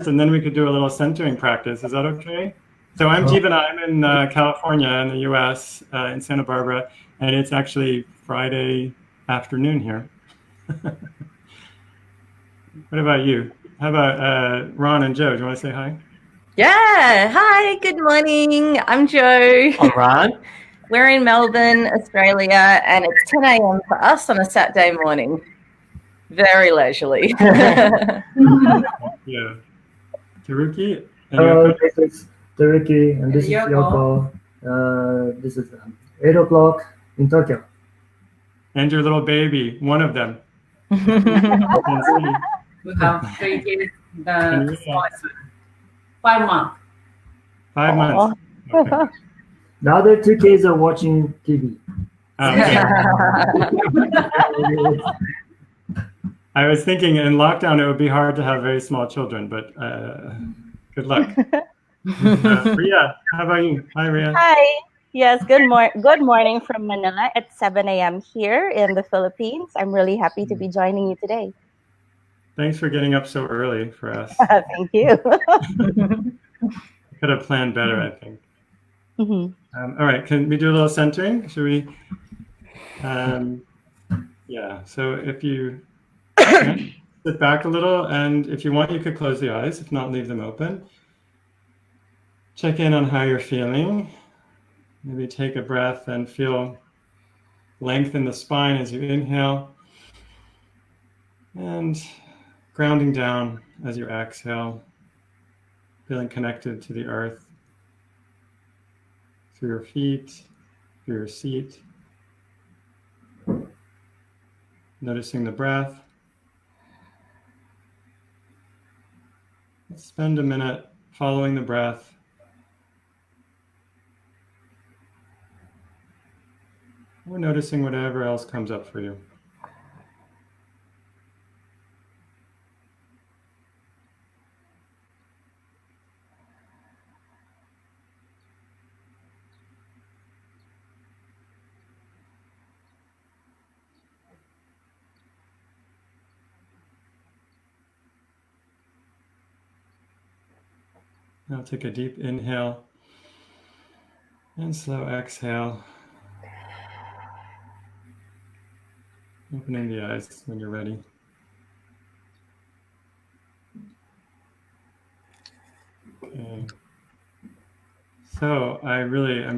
and then we could do a little centering practice. Is that okay? So I'm Jivana. I'm in California in the U.S. In Santa Barbara, and it's actually Friday afternoon here. What about you? How about Ron and Joe? Do you want to say hi? Yeah. Hi. Good morning. I'm Joe. I'm Rane. We're in Melbourne, Australia, and it's 10 a.m. for us on a Saturday morning. Very leisurely. Yeah. Teruki and Hello, Yoko. this is Teruki, and this is Yoko. This is 8 o'clock in Tokyo. And your little baby, one of them. We have 3 kids, 5 months. 5 months. Okay. The other 2 kids are watching TV. Okay. I was thinking in lockdown it would be hard to have very small children, but good luck. Ria, how about you? Hi, Ria. Hi. Yes, good morning from Manila at 7 a.m. here in the Philippines. I'm really happy to be joining you today. Thanks for getting up so early for us. Thank you. Could have planned better, I think. Mm-hmm. All right, can we do a little centering? Should we? Yeah, so if you sit back a little, and if you want, you could close the eyes. If not, leave them open. Check in on how you're feeling. Maybe take a breath and feel length in the spine as you inhale, and grounding down as you exhale, feeling connected to the earth through your feet, through your seat. Noticing the breath. Let's spend a minute following the breath. We're noticing whatever else comes up for you. Now take a deep inhale and slow exhale. Opening the eyes when you're ready. Okay. So I'm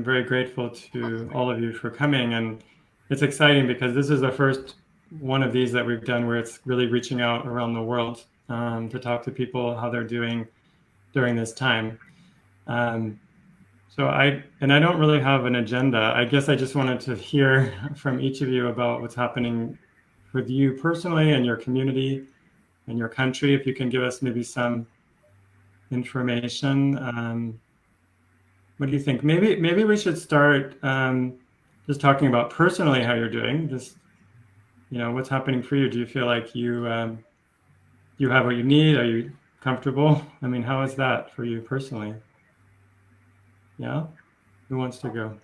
very grateful to all of you for coming, and it's exciting because this is the first one of these that we've done where it's really reaching out around the world to talk to people how they're doing during this time. So I don't really have an agenda. I guess I just wanted to hear from each of you about what's happening with you personally and your community and your country. If you can give us maybe some information. What do you think? Maybe we should start just talking about personally how you're doing. Just, what's happening for you? Do you feel like you have what you need? Are you comfortable? I mean, how is that for you personally? Yeah, who wants to go?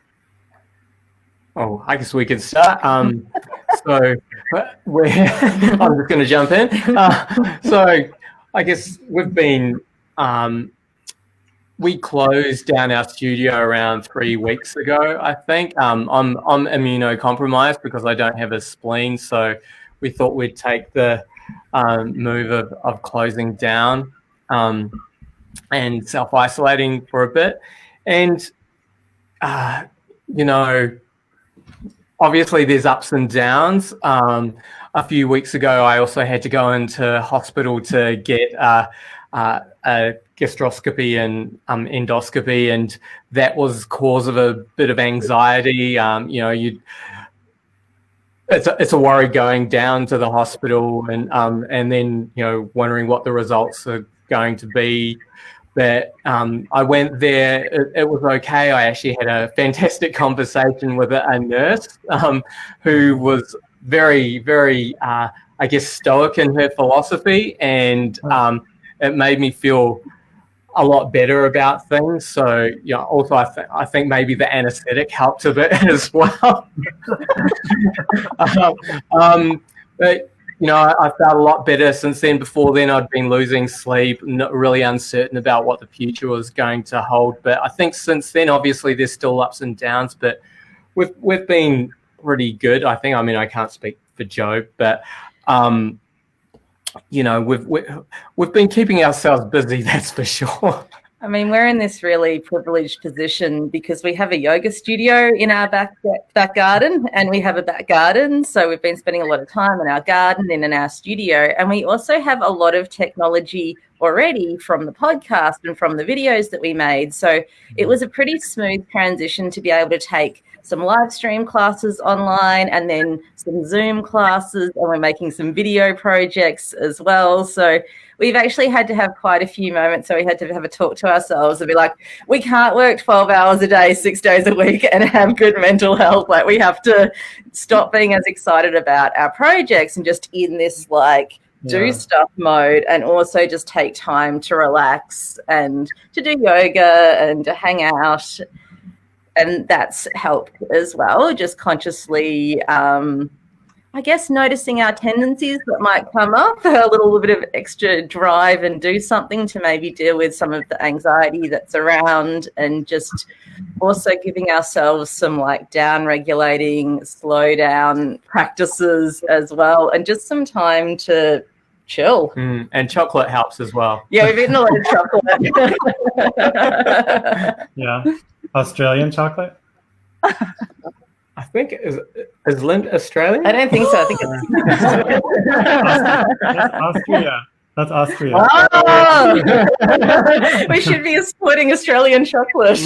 Oh, I guess we could start. I'm just going to jump in. So I guess we closed down our studio around 3 weeks ago, I think. I'm immunocompromised because I don't have a spleen, so we thought we'd take the move of closing down and self-isolating for a bit. And, obviously there's ups and downs. A few weeks ago, I also had to go into hospital to get a gastroscopy and endoscopy, and that was cause of a bit of anxiety. It's a worry going down to the hospital and then wondering what the results are going to be. But I went there. It was okay. I actually had a fantastic conversation with a nurse who was very, very, stoic in her philosophy, and it made me feel a lot better about things. So, also I think maybe the anesthetic helped a bit as well. But I felt a lot better since then. Before then, I'd been losing sleep, really uncertain about what the future was going to hold. But I think since then, obviously, there's still ups and downs, but we've been pretty good. I think. I mean, I can't speak for Joe, but we've been keeping ourselves busy. That's for sure. I mean, we're in this really privileged position because we have a yoga studio in our back garden, and we have a back garden. So we've been spending a lot of time in our garden and in our studio. And we also have a lot of technology already from the podcast and from the videos that we made. So it was a pretty smooth transition to be able to take some live stream classes online and then some Zoom classes, and we're making some video projects as well. So we've actually had to have quite a few moments. So we had to have a talk to ourselves and be like, we can't work 12 hours a day, 6 days a week and have good mental health. Like, we have to stop being as excited about our projects and just in this do stuff mode, and also just take time to relax and to do yoga and to hang out. And that's helped as well, just consciously, I guess, noticing our tendencies that might come up, a little bit of extra drive and do something to maybe deal with some of the anxiety that's around, and just also giving ourselves some down regulating, slow down practices as well, and just some time to chill. And chocolate helps as well. Yeah, we've eaten a lot of chocolate. Yeah. Australian chocolate? I think is Lind Australian? I don't think so. I think That's Austria. That's Austria. Oh! We should be exporting Australian chocolate.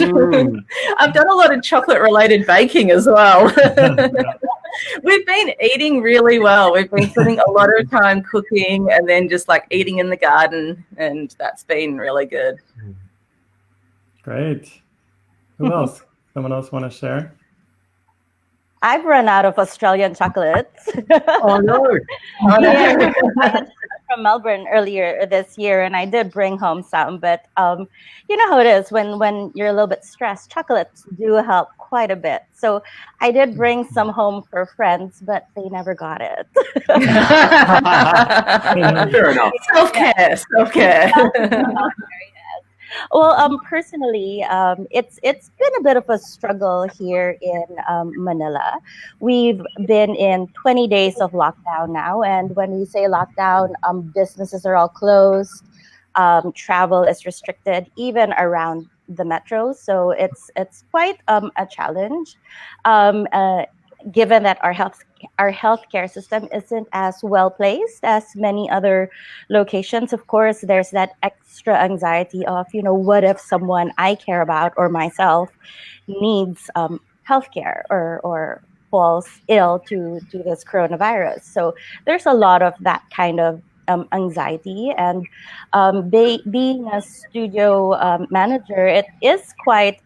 I've done a lot of chocolate-related baking as well. We've been eating really well. We've been spending a lot of time cooking and then just eating in the garden, and that's been really good. Great. Who else? Someone else want to share? I've run out of Australian chocolates. Oh no! Yeah, I had from Melbourne earlier this year, and I did bring home some. But you know how it is when you're a little bit stressed. Chocolates do help quite a bit. So I did bring some home for friends, but they never got it. Fair enough. Self-care. Well, personally, it's been a bit of a struggle here in Manila. We've been in 20 days of lockdown now, and when we say lockdown, businesses are all closed, travel is restricted, even around the metro. So it's quite a challenge, given that our healthcare system isn't as well placed as many other locations. Of course, there's that extra anxiety of, what if someone I care about or myself needs healthcare or falls ill to this coronavirus. So there's a lot of that kind of anxiety, and being a studio manager, it is quite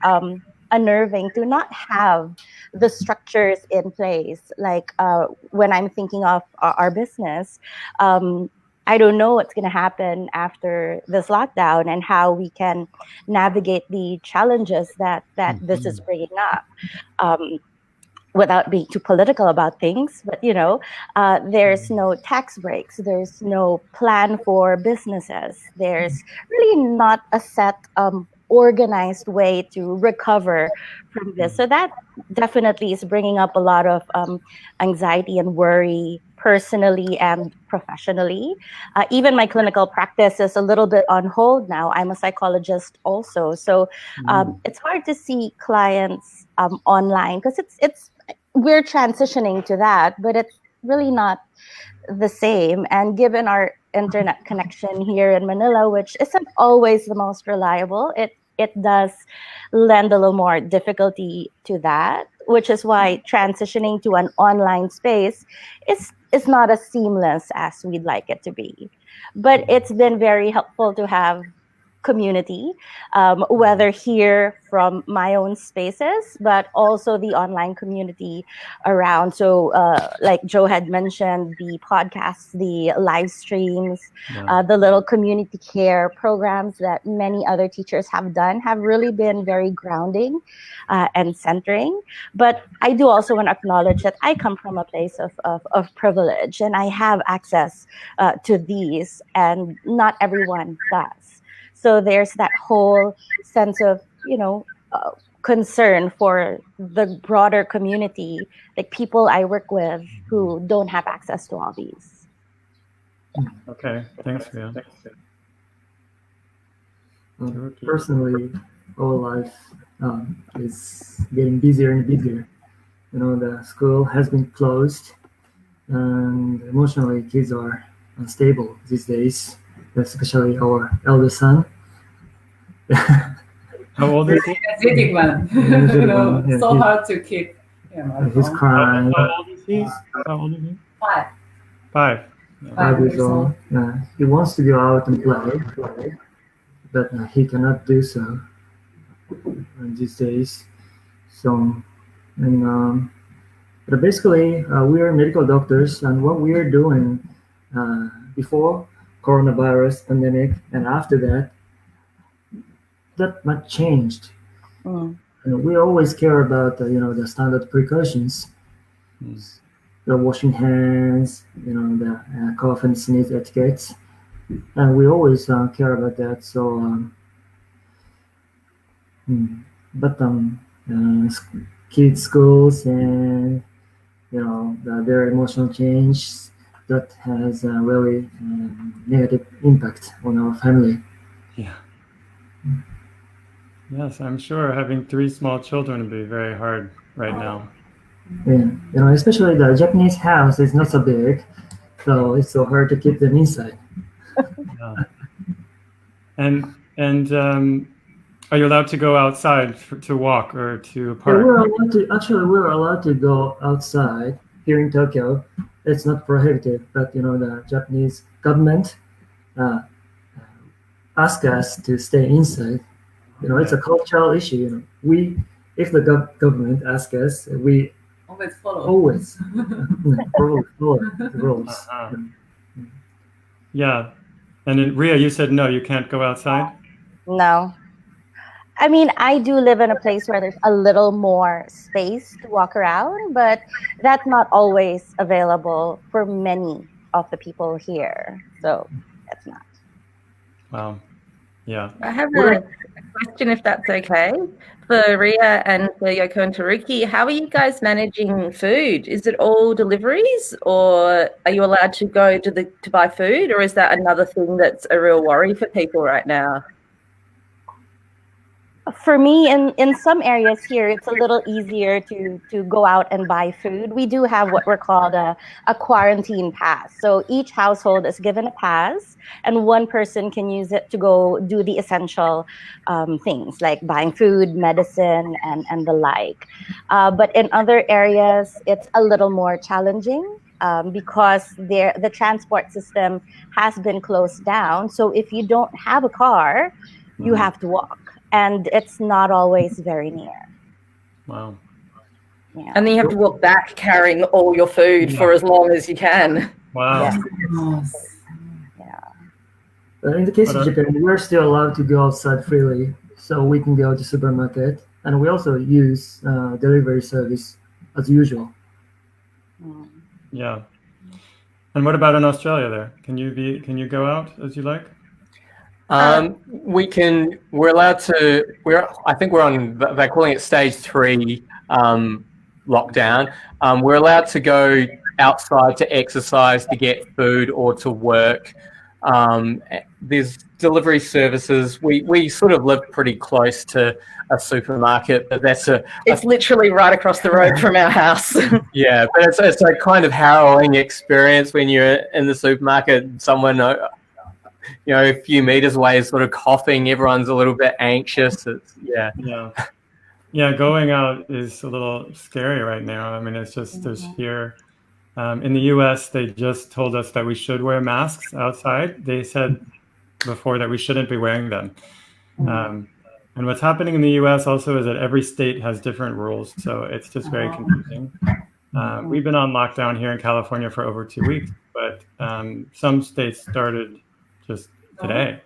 unnerving to not have the structures in place. When I'm thinking of our business, I don't know what's going to happen after this lockdown and how we can navigate the challenges that this is bringing up. Without being too political about things, but there's no tax breaks, there's no plan for businesses, there's really not a set organized way to recover from this. So that definitely is bringing up a lot of anxiety and worry personally and professionally. Even my clinical practice is a little bit on hold now. I'm a psychologist also, so it's hard to see clients online because we're transitioning to that, but it's really not the same. And given our internet connection here in Manila, which isn't always the most reliable, it does lend a little more difficulty to that, which is why transitioning to an online space is not as seamless as we'd like it to be. But it's been very helpful to have community, whether here from my own spaces, but also the online community around. So, like Joe had mentioned, the podcasts, the live streams, the little community care programs that many other teachers have done have really been very grounding and centering. But I do also want to acknowledge that I come from a place of privilege, and I have access to these, and not everyone does. So there's that whole sense of, concern for the broader community, like people I work with who don't have access to all these. Okay, thanks, Ria. Personally, our life is getting busier and busier. The school has been closed, and emotionally, kids are unstable these days, especially our eldest son. How old is he? Energetic one. Yeah, So hard to keep. He's crying. How old is he? How old is he? 5. 5. 5 years old. He wants to go out and play, but he cannot do so these days. So, but basically, we are medical doctors, and what we are doing before coronavirus pandemic and after that, that much changed. We always care about the standard precautions, the washing hands, the cough and sneeze etiquettes, and we always care about that. So, but kids' schools and their emotional change, that has a really negative impact on our family. Yeah. Yes, I'm sure having 3 small children would be very hard right now. Yeah, especially the Japanese house is not so big, so it's so hard to keep them inside. Yeah. And are you allowed to go outside to walk or to a park? We're allowed to go outside here in Tokyo. It's not prohibited, but the Japanese government ask us to stay inside. It's a cultural issue. If the government asks us, we Always follow. always follow the rules. Yeah. And Ria, you said no, you can't go outside? No. I mean, I do live in a place where there's a little more space to walk around, but that's not always available for many of the people here. So that's not. Wow. Yeah. I have a question, if that's okay, for Ria and for Yoko and Teruki. How are you guys managing food? Is it all deliveries, or are you allowed to go to buy food, or is that another thing that's a real worry for people right now? For me, in some areas here, it's a little easier to go out and buy food. We do have what we're called a quarantine pass. So each household is given a pass, and one person can use it to go do the essential things like buying food, medicine, and the like. But in other areas, it's a little more challenging because the transport system has been closed down. So if you don't have a car, you have to walk. And it's not always very near. Wow. Yeah. And then you have to walk back carrying all your food for as long as you can. Wow. Yeah. In the case of Japan, we're still allowed to go outside freely, so we can go to supermarket, and we also use delivery service as usual. Yeah. And what about in Australia there? Can you go out as you like? We're allowed to, I think we're on, they're calling it stage 3 lockdown. We're allowed to go outside to exercise, to get food, or to work. There's delivery services. We sort of live pretty close to a supermarket, but it's literally right across the road from our house. Yeah, but it's a kind of harrowing experience when you're in the supermarket, someone a few meters away is sort of coughing. Everyone's a little bit anxious. Yeah. Going out is a little scary right now. I mean, it's just there's fear. In the U.S., they just told us that we should wear masks outside. They said before that we shouldn't be wearing them. And what's happening in the US also is that every state has different rules. So it's just very confusing. We've been on lockdown here in California for over 2 weeks, but some states started just today.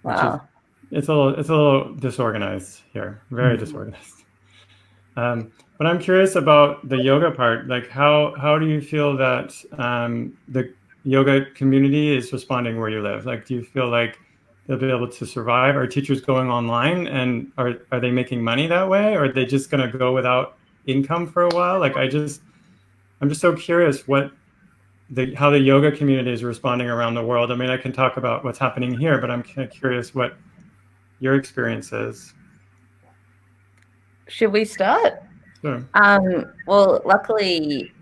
Wow. It's a little disorganized here, very disorganized. But I'm curious about the yoga part. Like, how do you feel that the yoga community is responding where you live? Like, do you feel like they'll be able to survive? Are teachers going online, and are they making money that way, or are they just going to go without income for a while? Like, I'm just so curious how the yoga community is responding around the world. I mean, I can talk about what's happening here, but I'm kind of curious what your experience is. Should we start? Sure. Well, luckily,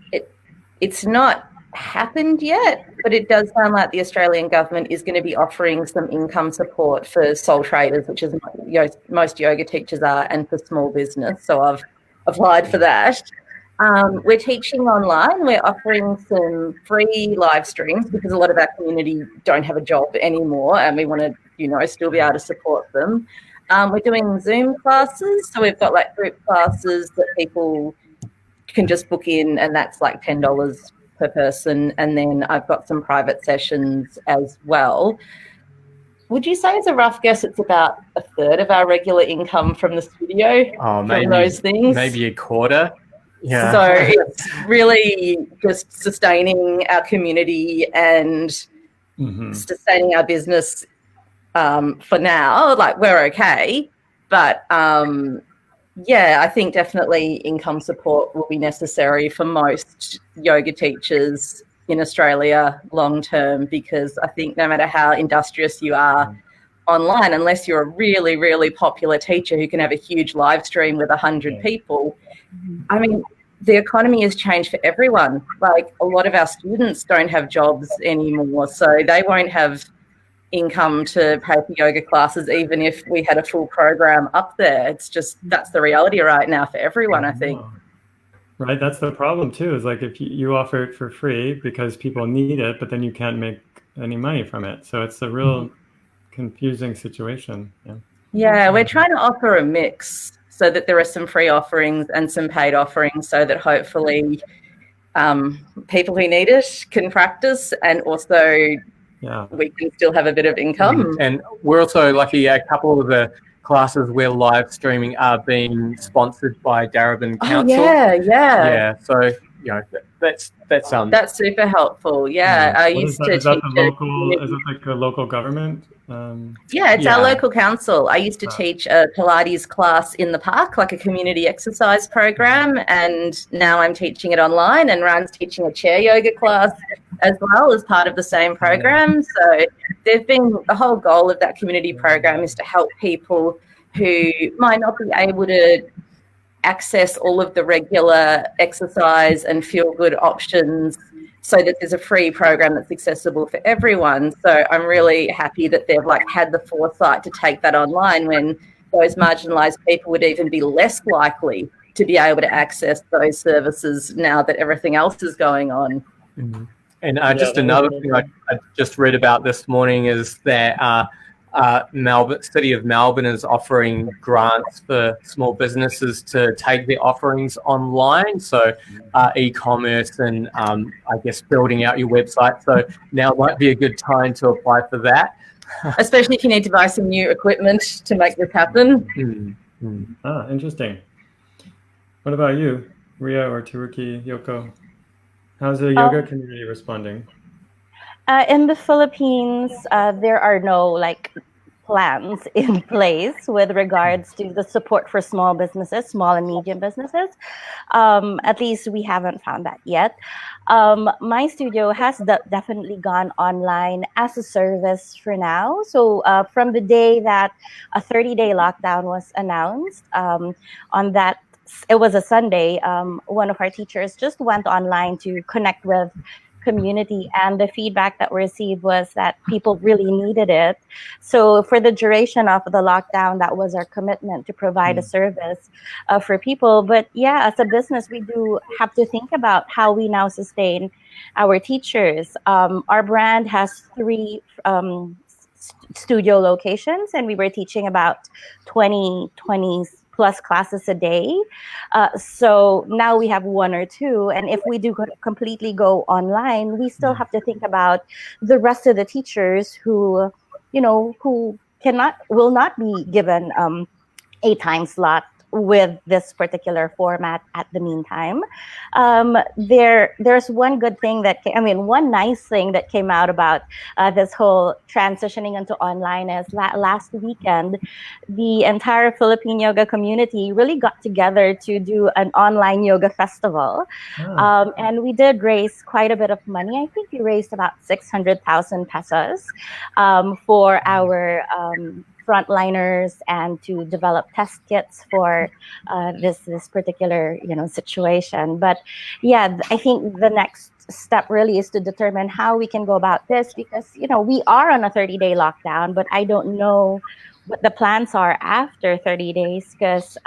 it's not happened yet, but it does sound like the Australian government is going to be offering some income support for sole traders, which is most yoga teachers are, and for small business. So I've applied for that. We're teaching online. We're offering some free live streams because a lot of our community don't have a job anymore, and we want to, still be able to support them. We're doing Zoom classes, so we've got like group classes that people can just book in, and that's like $10 per person. And then I've got some private sessions as well. Would you say, as a rough guess, it's about a third of our regular income from the studio? From those things? Maybe a quarter. Yeah. So it's really just sustaining our community and sustaining our business for now. Like, we're okay. But I think definitely income support will be necessary for most yoga teachers in Australia long term, because I think no matter how industrious you are online, unless you're a really, really popular teacher who can have a huge live stream with 100 people, I mean, the economy has changed for everyone. Like, a lot of our students don't have jobs anymore, so they won't have income to pay for yoga classes even if we had a full program up there. It's just, that's the reality right now for everyone, I think. Right, that's the problem too, is like if you offer it for free because people need it, but then you can't make any money from it. So it's a real confusing situation. Yeah, we're trying to offer a mix so that there are some free offerings and some paid offerings, so that hopefully people who need it can practice, and also we can still have a bit of income. And we're also lucky, a couple of the classes we're live streaming are being sponsored by Darebin Council. Yeah. So that's super helpful. I used to teach. Is it like a local government? It's our local council. I used to teach a Pilates class in the park, like a community exercise program, and now I'm teaching it online, and Rane's teaching a chair yoga class as well as part of the same program. So the whole goal of that community program is to help people who might not be able to access all of the regular exercise and feel good options, so that there's a free program that's accessible for everyone. So I'm really happy that they've had the foresight to take that online, when those marginalised people would even be less likely to be able to access those services now that everything else is going on. And just another thing I just read about this morning is that City of Melbourne is offering grants for small businesses to take their offerings online. So e-commerce and I guess building out your website. So now might be a good time to apply for that. Especially if you need to buy some new equipment to make this happen. Interesting. What about you, Ria or Teruki, Yoko? How's the yoga community responding? In the Philippines, there are no plans in place with regards to the support for small and medium businesses. At least we haven't found that yet. My studio has definitely gone online as a service for now. So from the day that a 30-day lockdown was announced, it was a Sunday, one of our teachers just went online to connect with community, and the feedback that we received was that people really needed it. So for the duration of the lockdown, that was our commitment to provide a service for people. But yeah, as a business, we do have to think about how we now sustain our teachers. Our brand has 3 studio locations, and we were teaching about 20 plus classes a day. So now we have 1 or 2, and if we do completely go online, we still have to think about the rest of the teachers who, who will not be given a time slot with this particular format at the meantime. There's one good thing one nice thing that came out about this whole transitioning into online is last weekend, the entire Philippine yoga community really got together to do an online yoga festival. And we did raise quite a bit of money. I think we raised about 600,000 pesos for our frontliners and to develop test kits for this particular situation. But yeah, I think the next step really is to determine how we can go about this, because we are on a 30-day lockdown, but I don't know what the plans are after 30 days, because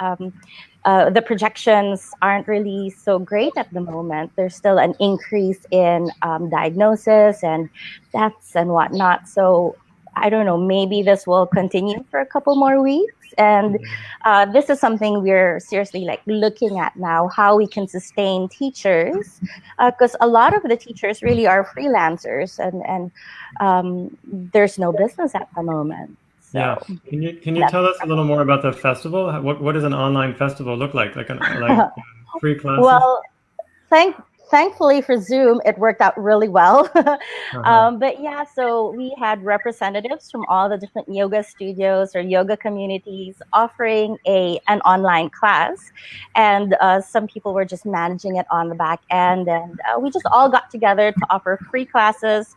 the projections aren't really so great at the moment. There's still an increase in diagnosis and deaths and whatnot. So I don't know, maybe this will continue for a couple more weeks. And this is something we're seriously looking at now, how we can sustain teachers, because a lot of the teachers really are freelancers, and there's no business at the moment. So, yeah. Can you tell us a little more about the festival? What does an online festival look like? Like free classes? Well, thankfully for Zoom, it worked out really well. But yeah, so we had representatives from all the different yoga studios or yoga communities offering an online class. And some people were just managing it on the back end. And we just all got together to offer free classes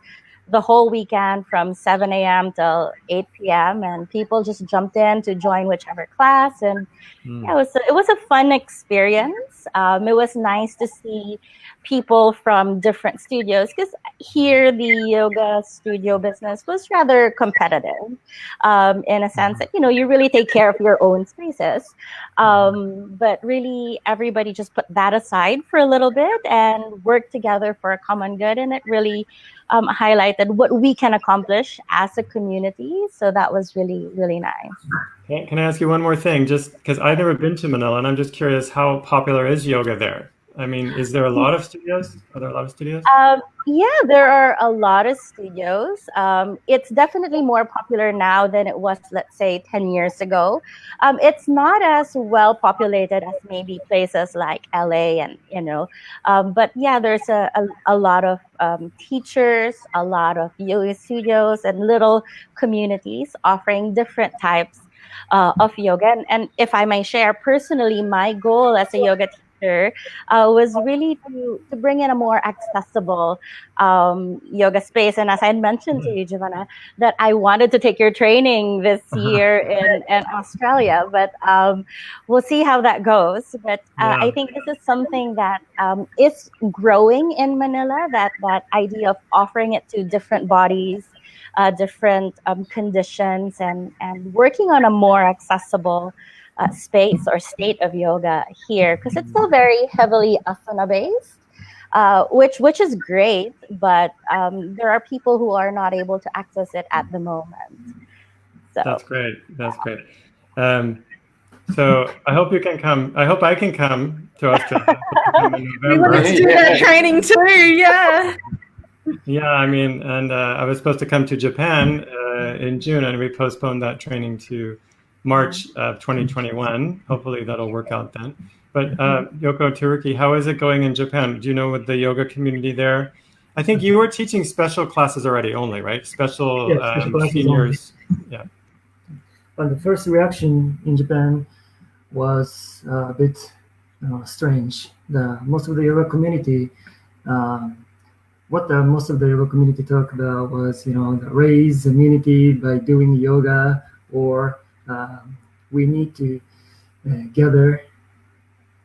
the whole weekend from 7 a.m. till 8 p.m. And people just jumped in to join whichever class. And yeah, it was a fun experience. It was nice to see people from different studios, because here the yoga studio business was rather competitive in a sense that you really take care of your own spaces, but really everybody just put that aside for a little bit and worked together for a common good, and it really highlighted what we can accomplish as a community. So that was really, really nice. Can I ask you one more thing? Just because I've never been to Manila, and I'm just curious, how popular is yoga there? I mean, is there a lot of studios? Are there a lot of studios? Yeah, there are a lot of studios. It's definitely more popular now than it was, let's say, 10 years ago. It's not as well populated as maybe places like LA and, but yeah, there's a lot of teachers, a lot of yoga studios and little communities offering different types of yoga. And if I may share, personally, my goal as a yoga teacher was really to bring in a more accessible yoga space. And as I had mentioned to you, Jivana, that I wanted to take your training this year in Australia, but we'll see how that goes. But I think this is something that is growing in Manila, that idea of offering it to different bodies, different conditions, and working on a more accessible space or state of yoga here, because it's still very heavily asana based, which is great, but there are people who are not able to access it at the moment. So That's great. So I hope you can come. I hope I can come to Australia in We want November. to do that training too. Yeah. Yeah, I mean, and I was supposed to come to Japan in June, and we postponed that training to March of 2021. Hopefully that'll work out then. But Yoko, Teruki, how is it going in Japan? Do you know with the yoga community there? I think you were teaching special classes already only, right? Special classes seniors. only. Yeah. But the first reaction in Japan was a bit strange. Most of the yoga community, most of the yoga community talked about was, raise immunity by doing yoga, or we need to gather,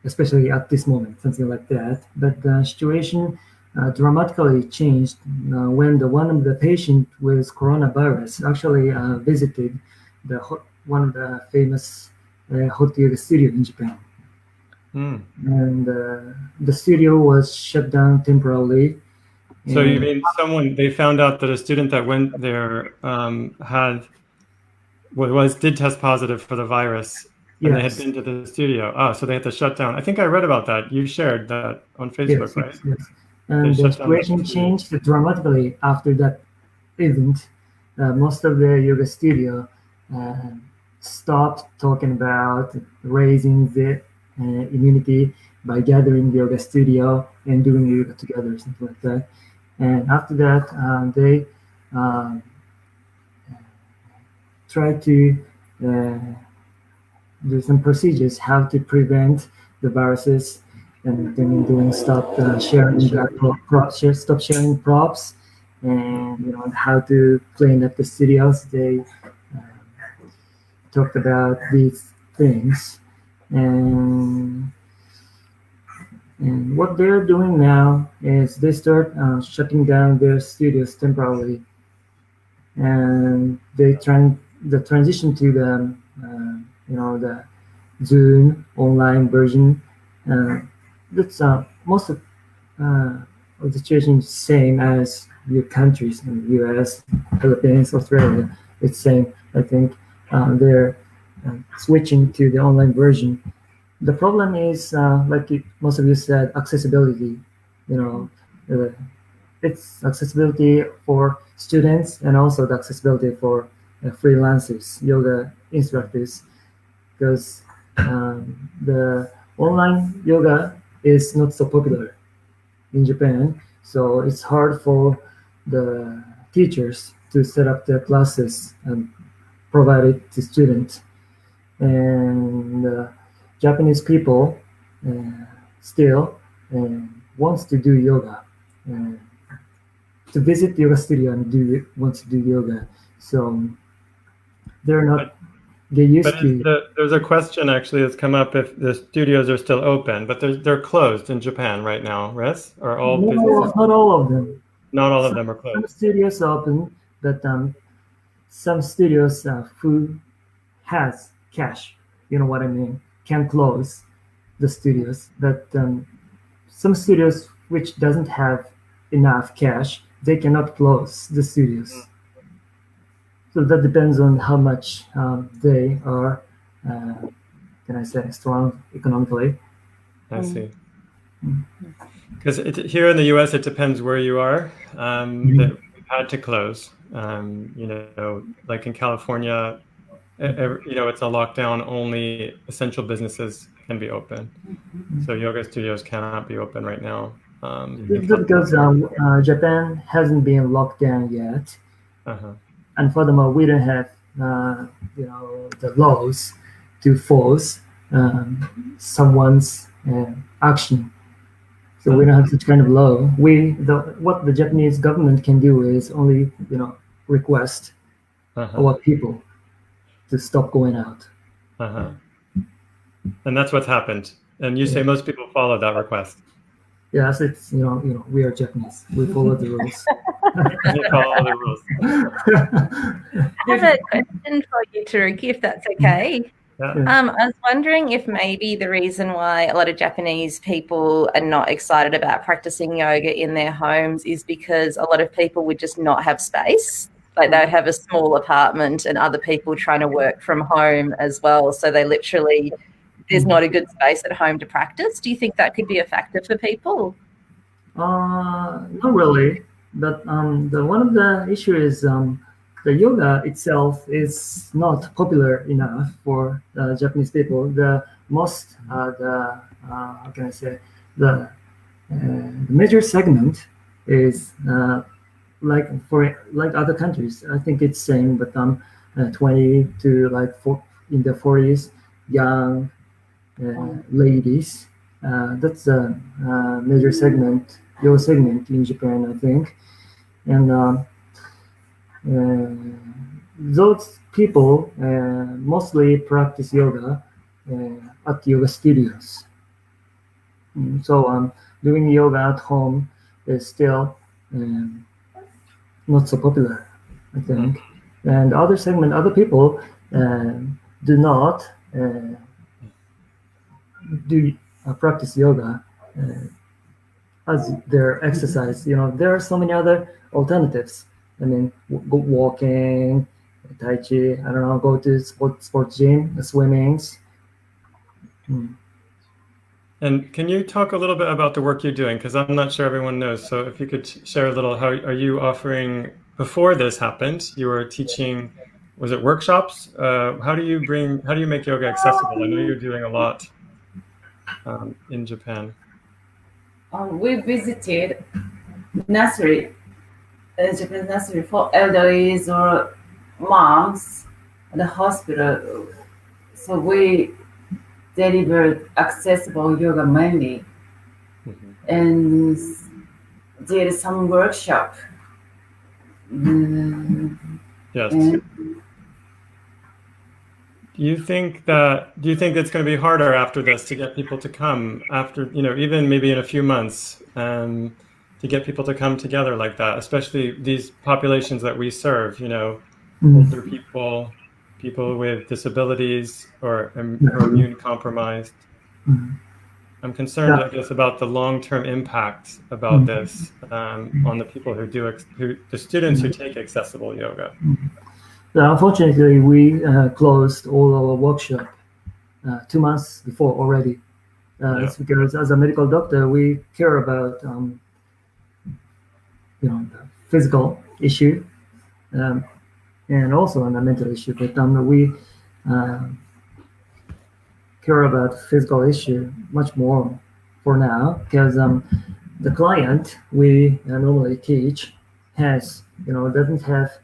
especially at this moment, something like that. But the situation dramatically changed when one of the patient with coronavirus actually visited one of the famous hot yoga studio in Japan. Mm. And the studio was shut down temporarily. So you And mean they found out that a student that went there did test positive for the virus, and they had yes, been to the studio. Oh, so they had to shut down. I think I read about that. You shared that on Facebook, yes, right? yes, yes. They And the shut down the situation studio. changed dramatically after that event. Most of the yoga studio uh, stopped talking about raising the immunity by gathering the yoga studio and doing yoga together, something like that. And after that, they um, tried to uh, do some procedures how to prevent the viruses, and then doing stop sharing props, stop sharing props, and how to clean up the studios. They talked about these things, and what they're doing now is they start shutting down their studios temporarily, and they try the transition to the Zoom online version. Uh, that's most of the situation is same as your countries in the U.S., Philippines, Australia. It's same. I think they're switching to the online version. The problem is, most of you said, accessibility. You know, uh, it's accessibility for students and also the accessibility for freelancers, yoga instructors, because the online yoga is not so popular in Japan, so it's hard for the teachers to set up their classes and provide it to students. And Japanese people uh, still wants to do yoga, uh, to visit yoga studio and wants to do yoga. So they're not they But used to. there's a question actually that's come up if the studios are still open, but they're closed in Japan right now, yes? Are all businesses? Not all of them. Not all of Some, them are some closed. studios open, but some studios who has cash, you know what I mean, can close the studios. But some studios which doesn't have enough cash, they cannot close the studios. So that depends on how much they are, uh, can I say, strong economically. I see. Because here in the U.S., it depends where you are. That we've had to close. Like in California, it's a lockdown. Only essential businesses can be open. So yoga studios cannot be open right now. In Because California. Japan hasn't been locked down yet, Uh-huh. and furthermore, we don't have the laws to force someone's action. So we don't have such kind of law. What the Japanese government can do is only request Uh-huh. our people to stop going out. Uh-huh. And that's what's happened. And you say Yeah. most people follow that request. Yes, it's we are Japanese. We follow the rules. They follow the rules. I have a question for you, Teruki, if that's okay. Yeah. I was wondering if maybe the reason why a lot of Japanese people are not excited about practicing yoga in their homes is because a lot of people would just not have space. Like they would have a small apartment and other people trying to work from home as well. So there's not a good space at home to practice. Do you think that could be a factor for people? Not really, but the one of the issue is the yoga itself is not popular enough for Japanese people. The most how can I say, the major segment is like other countries. I think it's same, but 20 to in the 40s, young ladies. That's a major segment, yoga segment in Japan, I think. And those people mostly practice yoga at yoga studios. So doing yoga at home is still not so popular, I think. And other segment, other people do not do practice yoga as their exercise. There are so many other alternatives. I mean, go walking, tai chi. I don't know, go to sports gym, swimmings. And can you talk a little bit about the work you're doing? Because I'm not sure everyone knows. So if you could share a little, how are you offering, before this happened, you were teaching, was it workshops? How do you make yoga accessible? I know you're doing a lot in Japan. We visited nursery, Japanese nursery for elderly or moms at the hospital. So we delivered accessible yoga mainly, and did some workshop. Yes. And Do you think it's going to be harder after this to get people to come after, even maybe in a few months, to get people to come together like that, especially these populations that we serve, older people with disabilities or immune compromised? I'm concerned, I guess, about the long-term impact about this on the people the students who take accessible yoga. Unfortunately, we closed all our workshop 2 months before already. It's because as a medical doctor, we care about the physical issue and also on the mental issue. But we care about physical issue much more for now, because the client we normally teach doesn't have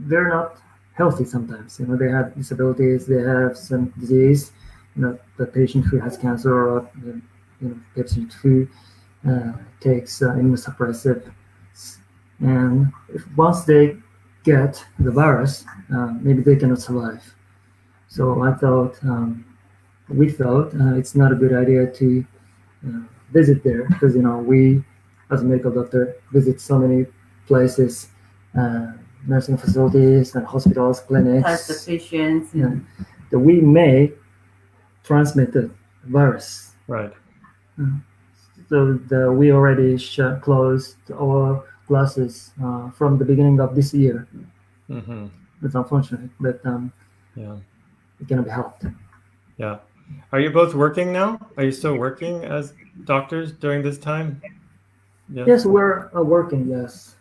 they're not healthy sometimes. They have disabilities, they have some disease. The patient who has cancer, or patient who takes immunosuppressive, and once they get the virus, maybe they cannot survive. So we thought it's not a good idea to visit there, because we, as a medical doctor, visit so many places, nursing facilities and hospitals, clinics. test the patients. And that we may transmit the virus. Right. So we already closed our classes from the beginning of this year. It's unfortunate, but it cannot be helped. Yeah. Are you both working now? Are you still working as doctors during this time? Yes, we're working, yes.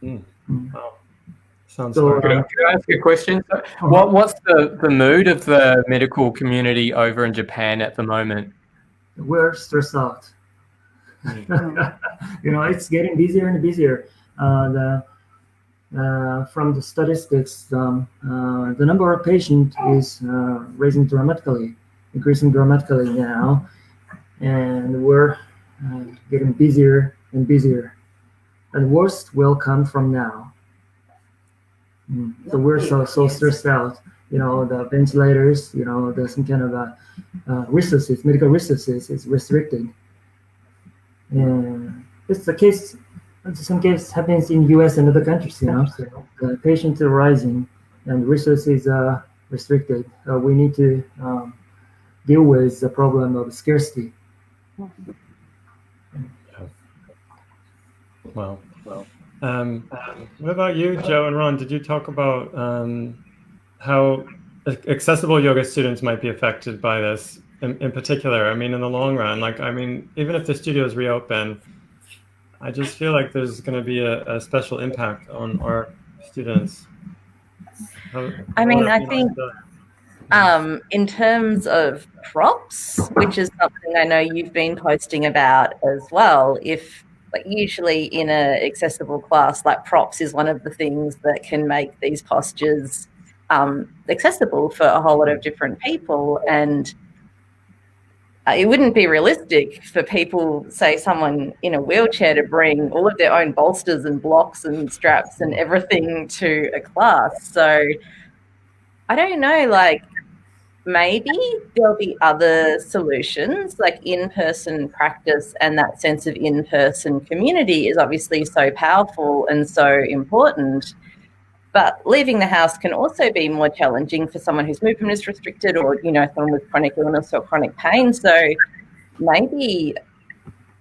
Wow. Sounds So, hard. Could I ask a question? What's the mood of the medical community over in Japan at the moment? We're stressed out. It's getting busier and busier. From the statistics, the number of patients is increasing dramatically now, and we're getting busier and busier. And worst will come from now. So we're so stressed out. The ventilators, there's some kind of resources, medical resources is restricted. And it's the case. Some cases happens in U.S. and other countries. So the patients are rising and resources are restricted. We need to deal with the problem of scarcity. Wow. What about you, Joe and Ron? Did you talk about how accessible yoga students might be affected by this in particular? I mean, in the long run, even if the studios reopen, I just feel like there's going to be a special impact on our students. I think in terms of props, which is something I know you've been posting about as well, usually in an accessible class, props is one of the things that can make these postures accessible for a whole lot of different people. And it wouldn't be realistic for people, say someone in a wheelchair, to bring all of their own bolsters and blocks and straps and everything to a class. So I don't know, maybe there'll be other solutions, like in-person practice, and that sense of in-person community is obviously so powerful and so important. But leaving the house can also be more challenging for someone whose movement is restricted, or, you know, someone with chronic illness or chronic pain. So maybe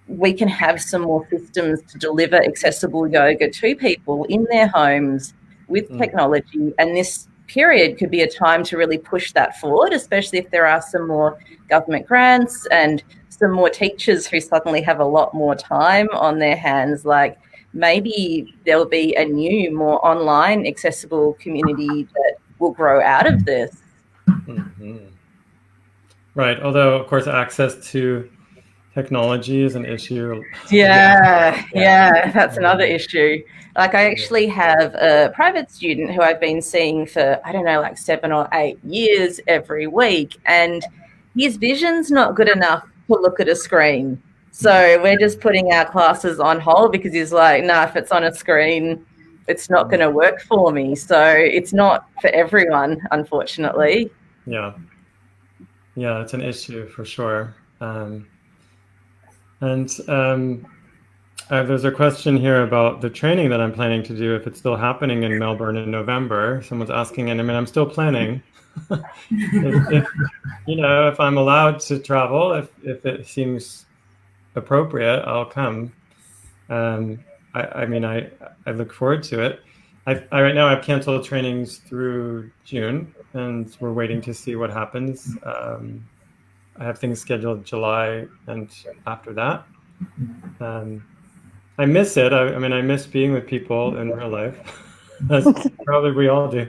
we can have some more systems to deliver accessible yoga to people in their homes with technology. And this period could be a time to really push that forward, especially if there are some more government grants and some more teachers who suddenly have a lot more time on their hands. Like, maybe there'll be a new, more online accessible community that will grow out of this. Right. Although, of course, access to technology is an issue. Yeah, that's another issue. Like, I actually have a private student who I've been seeing for, I don't know, like 7 or 8 years every week, and his vision's not good enough to look at a screen. So we're just putting our classes on hold because he's like, nah, if it's on a screen, it's not going to work for me. So it's not for everyone, unfortunately. Yeah, it's an issue for sure. There's a question here about the training that I'm planning to do, if it's still happening in Melbourne in November. Someone's asking, and I mean, I'm still planning. if I'm allowed to travel, if it seems appropriate, I'll come. I look forward to it. I right now I've canceled trainings through June, and we're waiting to see what happens. I have things scheduled July and after that. I miss it. I miss being with people in real life, as probably we all do.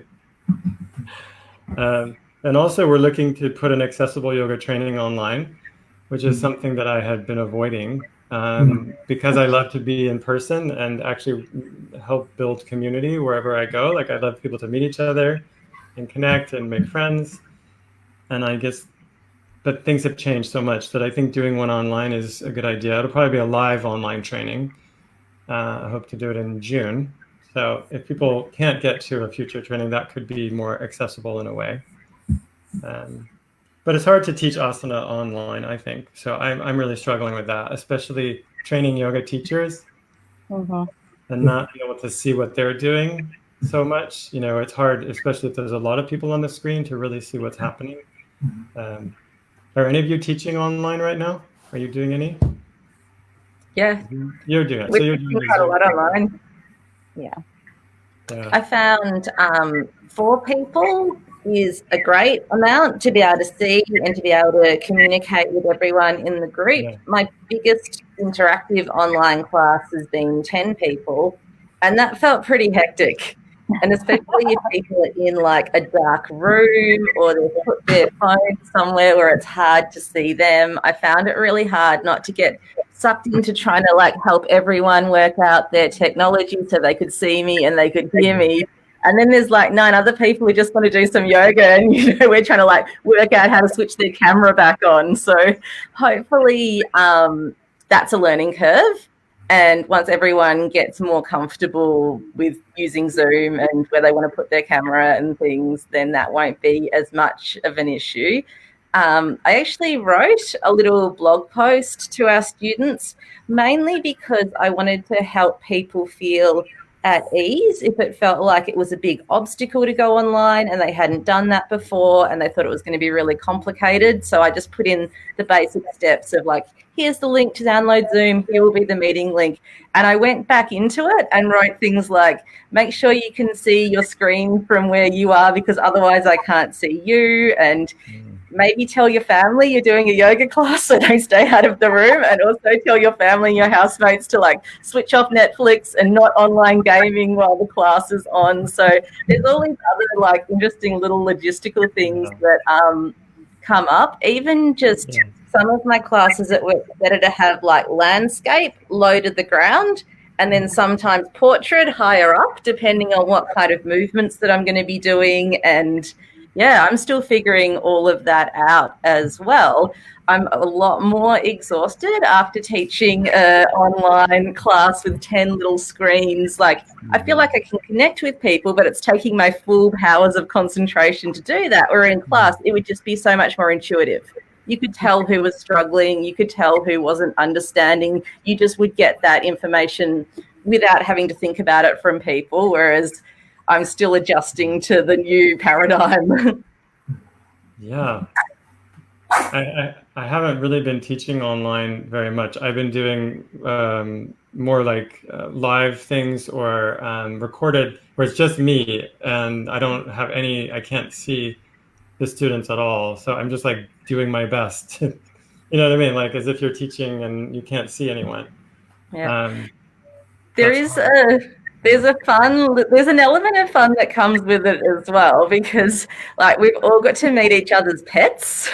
And also, we're looking to put an accessible yoga training online, which is something that I had been avoiding because I love to be in person and actually help build community wherever I go. Like, I love people to meet each other and connect and make friends. And I guess, but things have changed so much that I think doing one online is a good idea. It'll probably be a live online training. I hope to do it in June. So if people can't get to a future training, that could be more accessible in a way. But it's hard to teach asana online, I think. So I'm really struggling with that, especially training yoga teachers and not being able to see what they're doing so much. It's hard, especially if there's a lot of people on the screen, to really see what's happening. Are any of you teaching online right now? Are you doing any? Yeah. You're doing it. So you're doing quite a lot online. Yeah. I found 4 people is a great amount to be able to see and to be able to communicate with everyone in the group. Yeah. My biggest interactive online class has been 10 people, and that felt pretty hectic. And especially if people are in like a dark room or they've put their phone somewhere where it's hard to see them. I found it really hard not to get sucked into trying to like help everyone work out their technology so they could see me and they could hear me. And then there's like 9 other people who just want to do some yoga, and we're trying to like work out how to switch their camera back on. So hopefully that's a learning curve. And once everyone gets more comfortable with using Zoom and where they want to put their camera and things, then that won't be as much of an issue. I actually wrote a little blog post to our students, mainly because I wanted to help people feel at ease if it felt like it was a big obstacle to go online and they hadn't done that before and they thought it was going to be really complicated. So I just put in the basic steps of like, here's the link to download Zoom, here will be the meeting link. And I went back into it and wrote things like, make sure you can see your screen from where you are because otherwise I can't see you. And maybe tell your family you're doing a yoga class so don't stay out of the room, and also tell your family and your housemates to like switch off Netflix and not online gaming while the class is on. So there's all these other like interesting little logistical things that come up. Even just some of my classes it works better to have like landscape low to the ground and then sometimes portrait higher up depending on what kind of movements that I'm going to be doing. And yeah, I'm still figuring all of that out as well. I'm a lot more exhausted after teaching an online class with 10 little screens. Like, I feel like I can connect with people, but it's taking my full powers of concentration to do that. Or in class, it would just be so much more intuitive. You could tell who was struggling. You could tell who wasn't understanding. You just would get that information without having to think about it from people, whereas I'm still adjusting to the new paradigm. Yeah. I haven't really been teaching online very much. I've been doing more like live things or recorded where it's just me and I don't have I can't see the students at all. So I'm just like doing my best. You know what I mean? Like as if you're teaching and you can't see anyone. Yeah. There's an element of fun that comes with it as well, because like we've all got to meet each other's pets,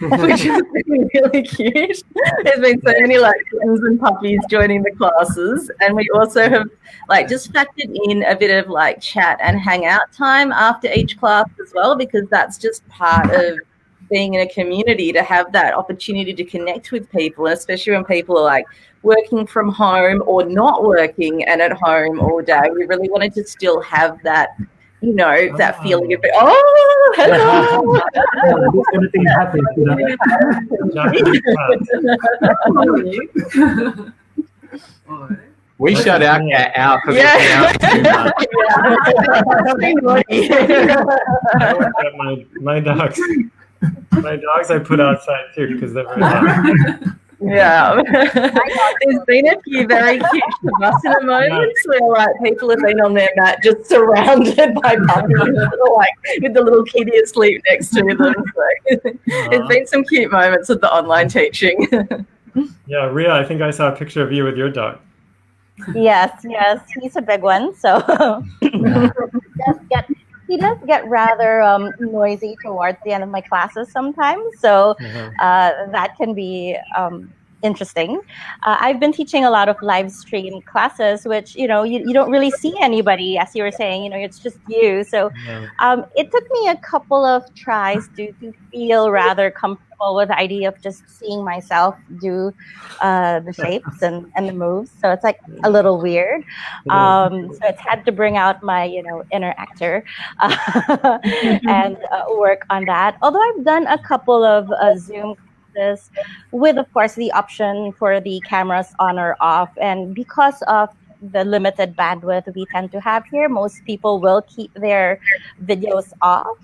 which has been really cute. There's been so many like kittens and puppies joining the classes, and we also have like just factored in a bit of like chat and hangout time after each class as well, because that's just part of being in a community, to have that opportunity to connect with people, and especially when people are like working from home or not working and at home all day. We really wanted to still have that, you know, that feeling of, oh, hello. This kind of thing happens, you know? We shut our cat out because my dogs. My dogs I put outside too because they're very loud. Yeah. There's been a few very cute Shavasana moments where like people have been on their mat just surrounded by puppies, like with the little kitty asleep next to them. So there's been some cute moments of the online teaching. Yeah, Ria, I think I saw a picture of you with your dog. Yes, he's a big one. So he does get rather noisy towards the end of my classes sometimes. So that can be interesting. I've been teaching a lot of live stream classes, which, you know, you don't really see anybody, as you were saying, you know, it's just you. So it took me a couple of tries to feel rather comfortable with the idea of just seeing myself do the shapes and the moves. So it's like a little weird. So it's had to bring out my, you know, inner actor and work on that. Although I've done a couple of Zoom classes with, of course, the option for the cameras on or off. And because of the limited bandwidth we tend to have here, most people will keep their videos off.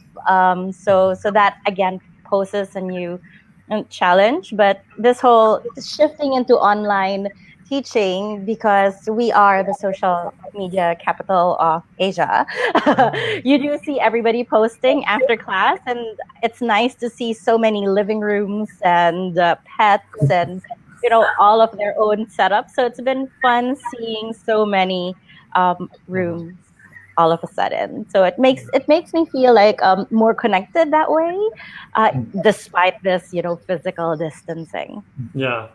So that, again, poses a new challenge. But this whole shifting into online teaching, because we are the social media capital of Asia, you do see everybody posting after class, and it's nice to see so many living rooms and pets and, you know, all of their own setups. So it's been fun seeing so many rooms all of a sudden. So it makes me feel like more connected that way, despite this, you know, physical distancing. Yeah.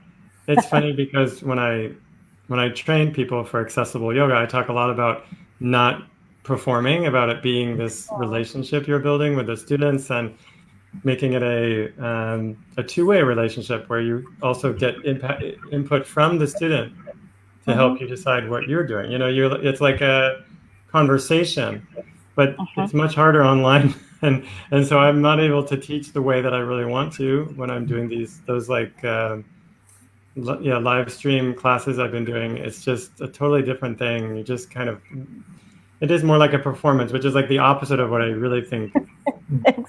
It's funny because when I train people for accessible yoga, I talk a lot about not performing, about it being this relationship you're building with the students and making it a two-way relationship where you also get input from the student to help you decide what you're doing. You know, it's like a conversation, but it's much harder online. And so I'm not able to teach the way that I really want to when I'm doing those like live stream classes I've been doing. It's just a totally different thing. You just kind of, it is more like a performance, which is like the opposite of what I really think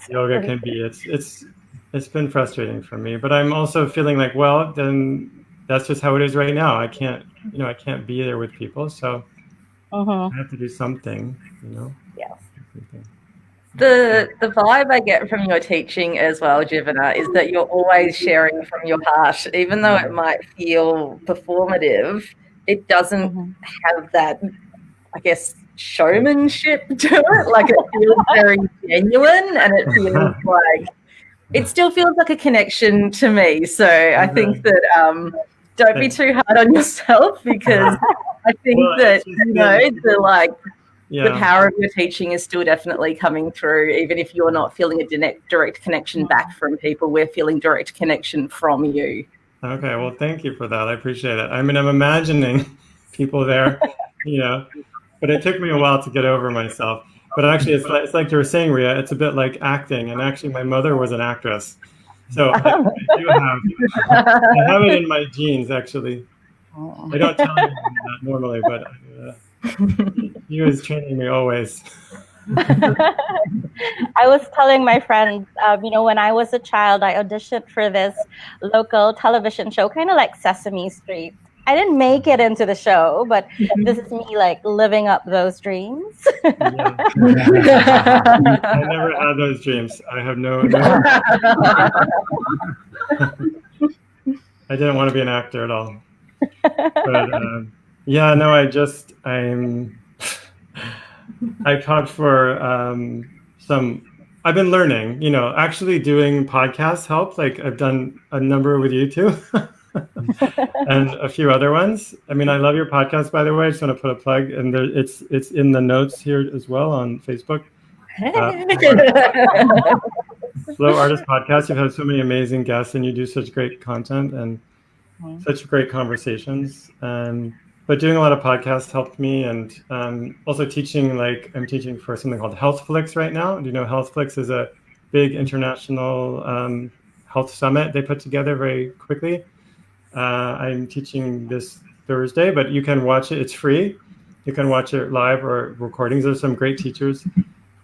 yoga can be. It's been frustrating for me, but I'm also feeling like, well, then that's just how it is right now. I can't be there with people, so I have to do something, you know. Yeah. The vibe I get from your teaching as well, Jivana, is that you're always sharing from your heart. Even though it might feel performative, it doesn't have that, I guess, showmanship to it. Like, it feels very genuine, and it feels like, it still feels like a connection to me. So I think that don't be too hard on yourself, because I think that, you know, the like the power of your teaching is still definitely coming through, even if you're not feeling a direct connection back from people. We're feeling direct connection from you. Okay, well, thank you for that. I appreciate it. I mean, I'm imagining people there, you know, but it took me a while to get over myself. But actually, it's like you were saying, Ria, it's a bit like acting. And actually, my mother was an actress. So I do have, I have it in my genes, actually. I don't tell anyone that normally, but he was training me always. I was telling my friends, when I was a child, I auditioned for this local television show, kind of like Sesame Street. I didn't make it into the show, but this is me like living up those dreams. Yeah. I never had those dreams. I have no. I didn't want to be an actor at all. But I taught for I've been learning, actually doing podcasts help. Like I've done a number with you too. And a few other ones. I mean, I love your podcast, by the way. I just want to put a plug, and it's in the notes here as well on Facebook. Flow Artist Podcast. You've had so many amazing guests, and you do such great content and such great conversations. But doing a lot of podcasts helped me, and also teaching. Like I'm teaching for something called HealthFlix right now. Do you know HealthFlix is a big international health summit they put together very quickly. I'm teaching this Thursday, but you can watch it. It's free. You can watch it live or recordings. There's some great teachers.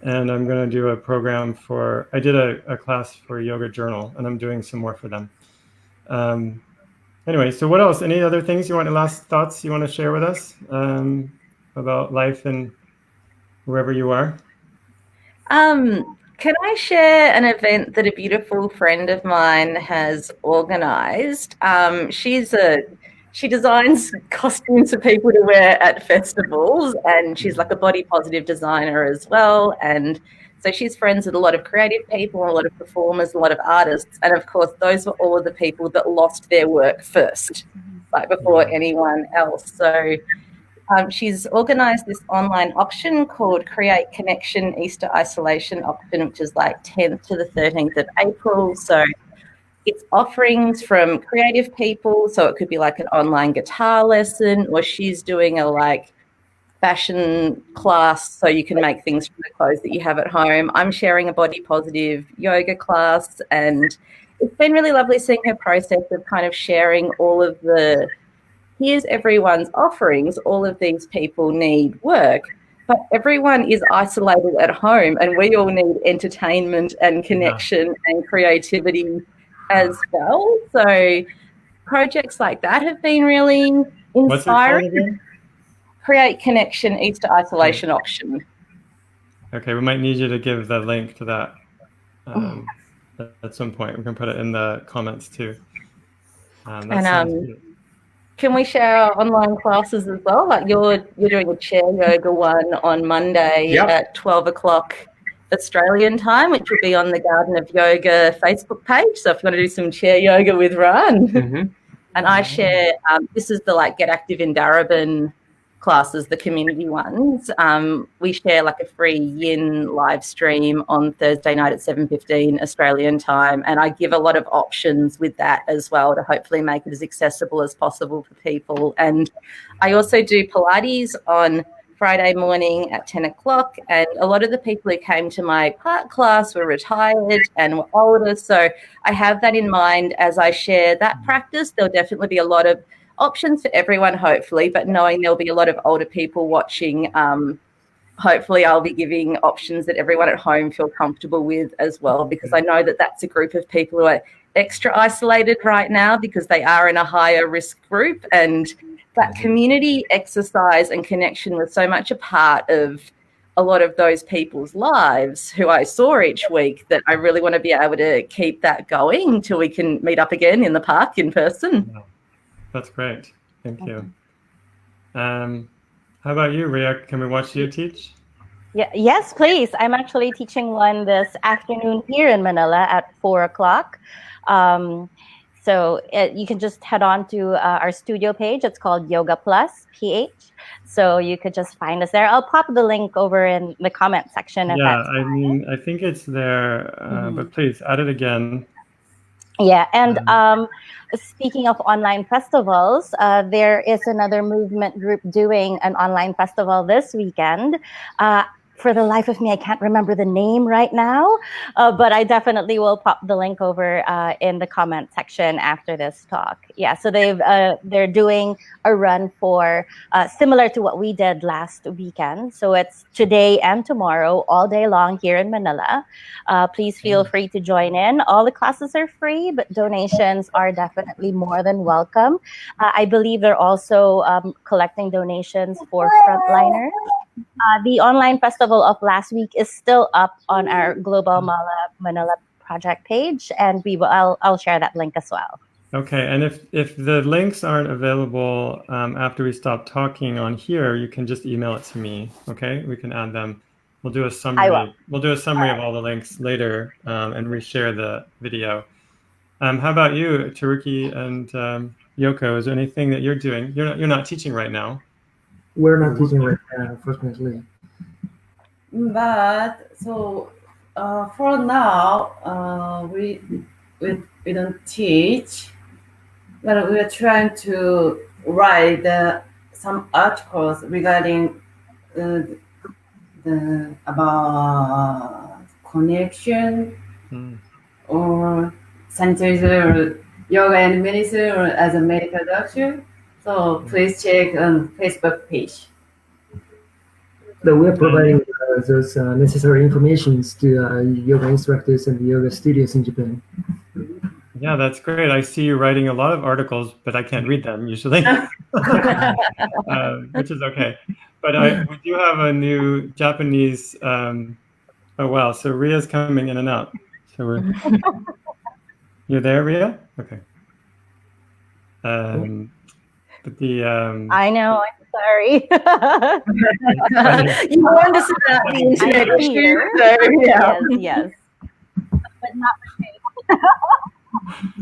And I'm going to do a program I did a class for Yoga Journal, and I'm doing some more for them. Anyway, so what else? Any other things last thoughts you want to share with us about life and wherever you are? Can I share an event that a beautiful friend of mine has organized? She designs costumes for people to wear at festivals, and she's like a body positive designer as well. And so she's friends with a lot of creative people, a lot of performers, a lot of artists. And of course, those were all of the people that lost their work first, like before anyone else. So she's organized this online auction called Create Connection Easter Isolation Auction, which is like 10th to the 13th of April. So it's offerings from creative people. So it could be like an online guitar lesson, or she's doing a like fashion class so you can make things from the clothes that you have at home. I'm sharing a body positive yoga class, and it's been really lovely seeing her process of kind of sharing all of here's everyone's offerings. All of these people need work, but everyone is isolated at home, and we all need entertainment and connection and creativity as well. So projects like that have been really inspiring. Create Connection Easter Isolation Auction. Okay, we might need you to give the link to that at some point. We can put it in the comments too. Can we share our online classes as well? Like you're doing a chair yoga one on Monday at 12 o'clock Australian time, which will be on the Garden of Yoga Facebook page. So if you want to do some chair yoga with Rane, and I share, this is the like Get Active in Darebin classes, the community ones. We share like a free yin live stream on Thursday night at 7:15 Australian time, and I give a lot of options with that as well to hopefully make it as accessible as possible for people. And I also do Pilates on Friday morning at 10 o'clock, and a lot of the people who came to my part class were retired and were older, so I have that in mind as I share that practice. There'll definitely be a lot of options for everyone, hopefully, but knowing there'll be a lot of older people watching, hopefully I'll be giving options that everyone at home feel comfortable with as well, because I know that that's a group of people who are extra isolated right now because they are in a higher risk group, and that community exercise and connection was so much a part of a lot of those people's lives who I saw each week that I really want to be able to keep that going until we can meet up again in the park in person. That's great. Thank you. How about you, Ria? Can we watch you teach? Yeah, yes, please. I'm actually teaching one this afternoon here in Manila at 4 o'clock. So you can just head on to our studio page. It's called Yoga Plus PH. So you could just find us there. I'll pop the link over in the comment section. If Yeah, that's I mean, I think it's there, but please add it again. Yeah, and speaking of online festivals, there is another movement group doing an online festival this weekend. For the life of me, I can't remember the name right now, but I definitely will pop the link over in the comment section after this talk. Yeah, so they're doing a run for similar to what we did last weekend. So it's today and tomorrow, all day long here in Manila. Please feel free to join in. All the classes are free, but donations are definitely more than welcome. I believe they're also collecting donations for frontliners. The online festival of last week is still up on our Global Manila project page, and I'll share that link as well. Okay, and if the links aren't available after we stop talking on here, you can just email it to me. Okay, we can add them. We'll do a summary. I will. We'll do a summary of all the links later and reshare the video. How about you, Teruki and Yoko? Is there anything that you're doing? You're not teaching right now. We're not teaching right now, unfortunately. But so for now, we don't teach, but we are trying to write some articles regarding the about connection or sanitary yoga and medicine or as a medical doctor. So please check on Facebook page. So we're providing those necessary information to yoga instructors and yoga studios in Japan. Yeah, that's great. I see you writing a lot of articles, but I can't read them usually, which is okay. But we do have a new Japanese. Oh wow! So Ria's coming in and out. So we're. You're there, Ria? Okay. But the I know. I'm sorry. You warned us about the internet I'm issue. here. So, yeah. Yes. But not for me.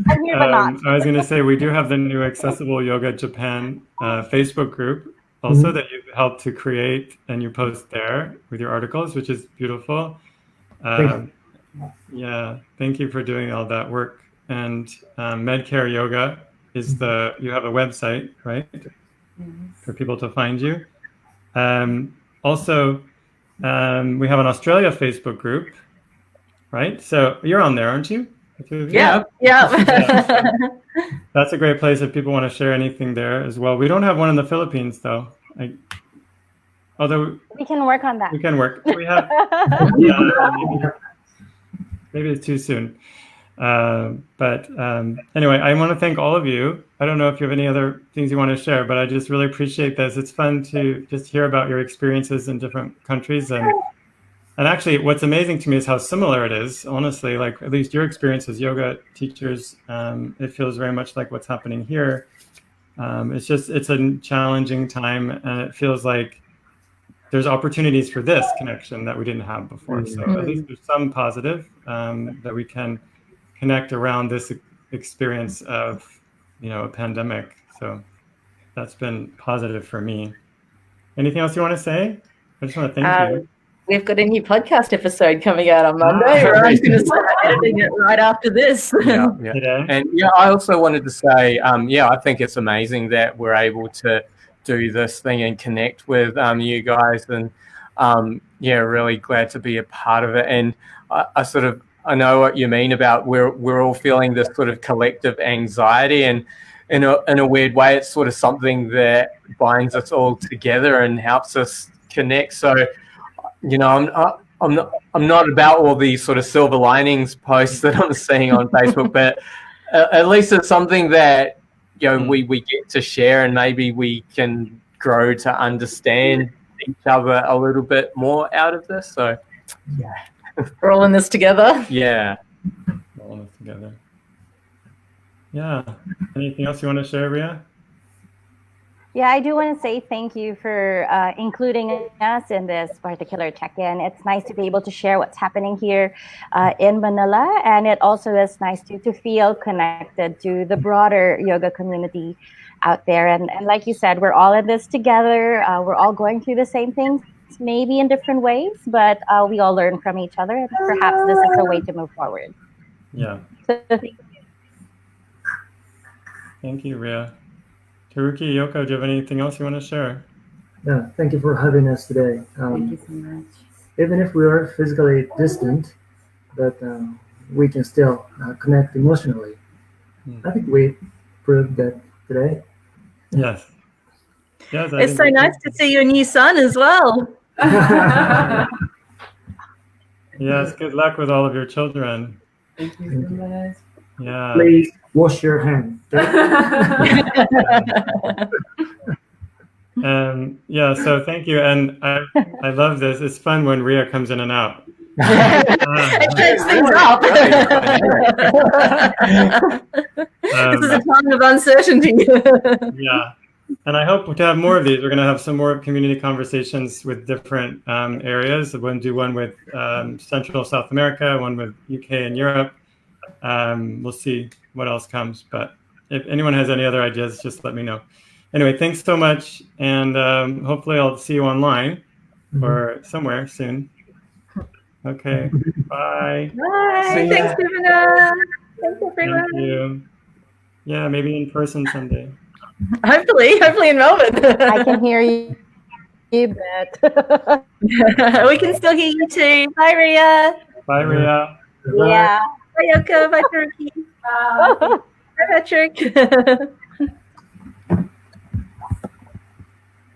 I'm here, but not. I was going to say, we do have the new Accessible Yoga Japan Facebook group also that you've helped to create, and you post there with your articles, which is beautiful. Yeah, thank you for doing all that work. And Medcare Yoga is you have a website, right? For people to find you. Also, we have an Australia Facebook group, right? So you're on there, aren't you? Yeah. That's a great place if people want to share anything there as well. We don't have one in the Philippines, though. Although we can work on that. We can work. We have. Maybe it's too soon. But anyway, I want to thank all of you. I don't know if you have any other things you want to share, but I just really appreciate this. It's fun to just hear about your experiences in different countries. And actually, what's amazing to me is how similar it is. Honestly, like at least your experience as yoga teachers, it feels very much like what's happening here. It's a challenging time, and it feels like there's opportunities for this connection that we didn't have before. So at least there's some positive that we can connect around this experience of, a pandemic. So that's been positive for me. Anything else you want to say? I just want to thank you. We've got a new podcast episode coming out on Monday. Ryan's going to start editing it right after this. Yeah. And I also wanted to say, I think it's amazing that we're able to do this thing and connect with you guys, and really glad to be a part of it. And I know what you mean about we're all feeling this sort of collective anxiety, and in a weird way, it's sort of something that binds us all together and helps us connect. So, I'm not about all these sort of silver linings posts that I'm seeing on Facebook, but at least it's something that we get to share, and maybe we can grow to understand each other a little bit more out of this. So, we're all in this together. Yeah. We're all in this together. Yeah. Anything else you want to share, Ria? Yeah, I do want to say thank you for including us in this particular check-in. It's nice to be able to share what's happening here in Manila, and it also is nice to feel connected to the broader yoga community out there. And like you said, we're all in this together. We're all going through the same things, maybe in different ways, but we all learn from each other, and perhaps this is a way to move forward. Yeah. So Thank you, Ria. Teruki, Yoko, do you have anything else you want to share? Yeah, thank you for having us today. Thank you so much. Even if we are physically distant, but we can still connect emotionally. I think we proved that today. Yes. Yes. It's so nice to see your new son as well. Yes. Good luck with all of your children. Thank you so much. Yeah. Please wash your hands. Yeah. So thank you, and I love this. It's fun when Ria comes in and out. It shakes things up. This is a time of uncertainty. Yeah. And I hope to have more of these. We're going to have some more community conversations with different areas. We'll do one with Central South America, one with UK and Europe. We'll see what else comes. But if anyone has any other ideas, just let me know. Anyway, thanks so much. And hopefully I'll see you online or somewhere soon. Okay. Bye. Bye. Thanks, Jivana. Thanks, everyone. Thank you. Yeah, maybe in person someday. Hopefully in Melbourne. I can hear you, but we can still hear you too. Bye, Ria. Bye, Ria. yeah. Bye, Yoko. Bye, Teruki. Bye, Patrick.